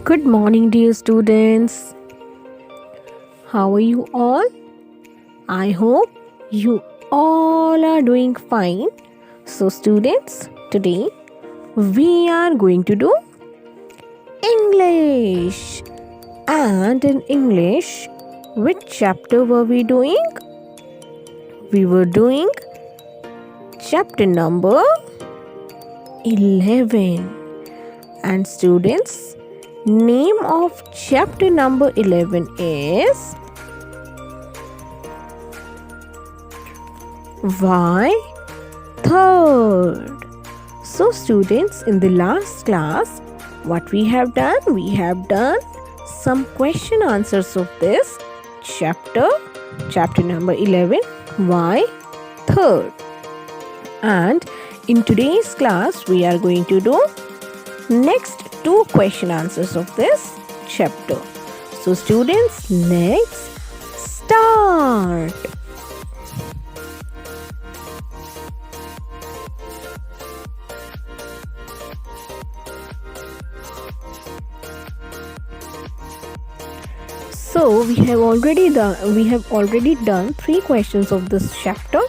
Good morning, dear students. How are you all? I hope you all are doing fine. So, students, today we are going to do English. And in English, which chapter were we doing? We were doing chapter number 11. And students, name of chapter number 11 is Why Third. So students, in the last class, what we have done? We have done some question answers of this chapter number 11, Why Third. And in today's class, we are going to do next two question answers of this chapter. So students, let's start. So we have already done three questions of this chapter,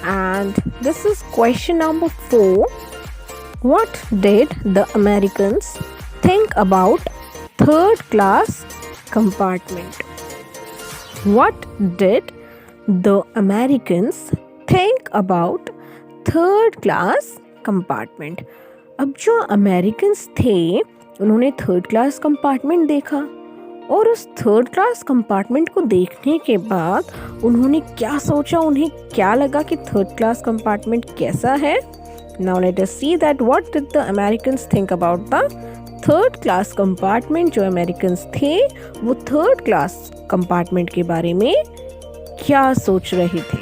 and this is question number 4. What did the Americans think about third class compartment? What did the Americans think about third class compartment? अब जो Americans थे उन्होंने third class compartment देखा और उस third class compartment को देखने के बाद उन्होंने क्या सोचा, उन्हें क्या लगा कि थर्ड क्लास कंपार्टमेंट कैसा है. Now let us see that what did the Americans think about the third class compartment. जो Americans थे वो third class compartment के बारे में क्या सोच रहे थे.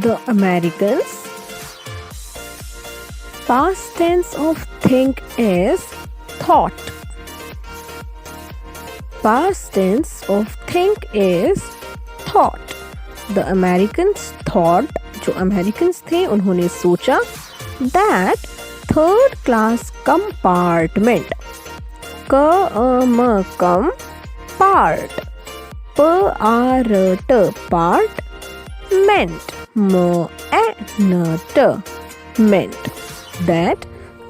The Americans past tense of think is thought. Past tense of think is thought. The Americans thought, जो Americans थे उन्होंने सोचा that third class compartment part part meant meant that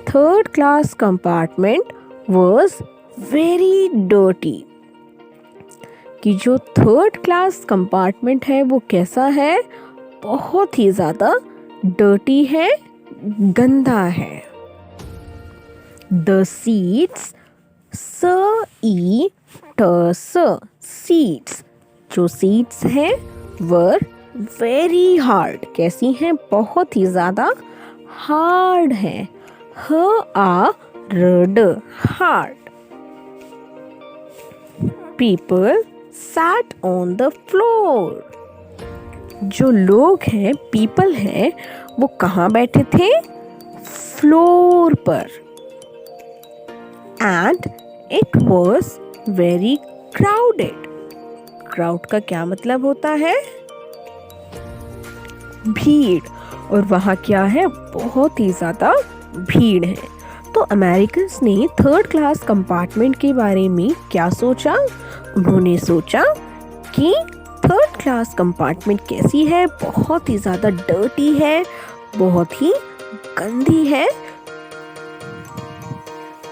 third class compartment was very dirty. कि जो third class compartment है वो कैसा है? बहुत ही ज़्यादा डर्टी है, गंदा है. The seats seats जो seats हैं were very hard. कैसी हैं? बहुत ही ज़्यादा hard है. hard. People sat on the floor. जो लोग हैं, people हैं, वो कहाँ बैठे थे? फ्लोर पर. And it was very crowded. Crowd का क्या मतलब होता है? भीड़. और वहाँ क्या है? बहुत ही ज़्यादा भीड़ है. तो अमेरिकन्स ने थर्ड क्लास कंपार्टमेंट के बारे में क्या सोचा? उन्होंने सोचा कि थर्ड क्लास कंपार्टमेंट कैसी है? बहुत ही ज़्यादा डर्टी है, बहुत ही गंदी है.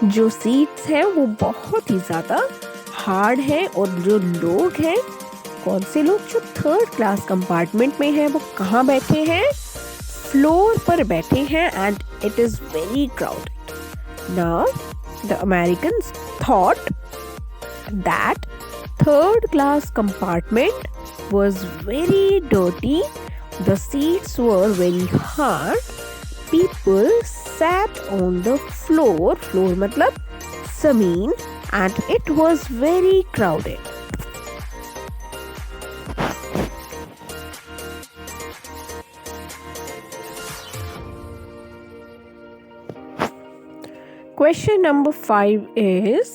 जो सीट्स हैं वो बहुत ही ज़्यादा हार्ड है और जो लोग हैं, कौन से लोग? जो थर्ड क्लास कंपार्टमेंट में हैं वो कहाँ बैठे हैं? फ्लोर पर बैठे हैं. And it is very crowded. Now the Americans thought that third class compartment was very dirty. The seats were very hard. People sat on the floor. Floor मतलब ज़मीन. And it was very crowded. Question number 5 is,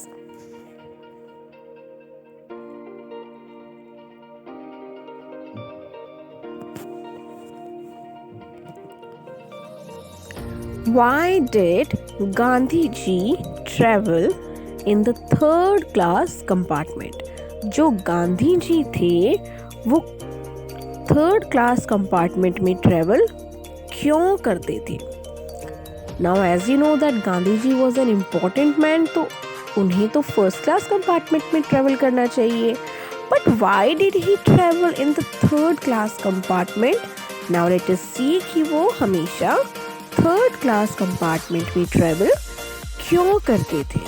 Why did Gandhi ji travel in the third class compartment? जो गांधी जी थे वो third class compartment में travel क्यों करते थे? Now as you know that Gandhi ji was an important man, तो उन्हें तो फर्स्ट क्लास कंपार्टमेंट में ट्रेवल करना चाहिए. But why did he travel in the third class compartment? Now let us see कि वो हमेशा थर्ड क्लास कंपार्टमेंट में ट्रेवल क्यों करते थे.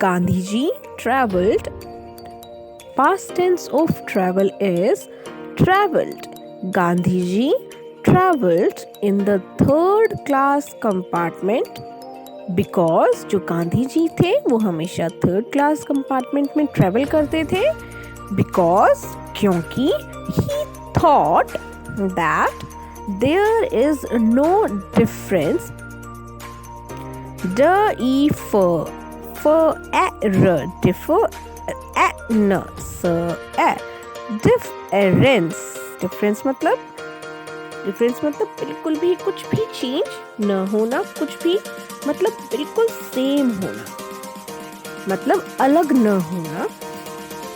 Gandhi ji traveled. Past tense of travel is traveled. Gandhi ji traveled in the third class compartment because जो गांधी जी थे वो हमेशा थर्ड क्लास कंपार्टमेंट में ट्रेवल करते थे. Because क्योंकि he thought that there is no difference. Difference मतलब बिल्कुल भी कुछ भी चेंज न होना, कुछ भी मतलब बिल्कुल सेम होना, मतलब अलग न होना.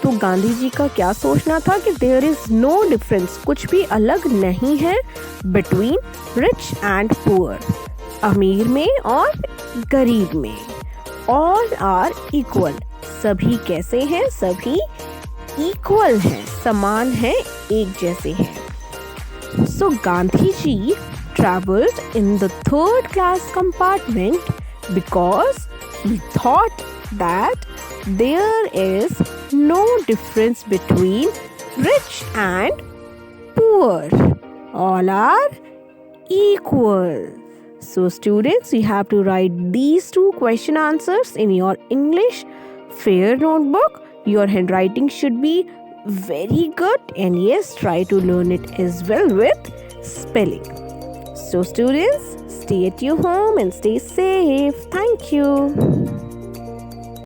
तो गांधी जी का क्या सोचना था कि देयर इज नो डिफरेंस, कुछ भी अलग नहीं है बिटवीन रिच एंड पुअर, अमीर में और गरीब में. ऑल आर इक्वल, सभी कैसे हैं? सभी इक्वल हैं, समान हैं, एक जैसे हैं. सो Gandhi ji traveled in the third class compartment because he thought that there is no difference between rich and poor. All are equal. So students, you have to write these two question answers in your English Fair notebook. Your handwriting should be very good, and yes, try to learn it as well with spelling. So students, stay at your home and stay safe. Thank you.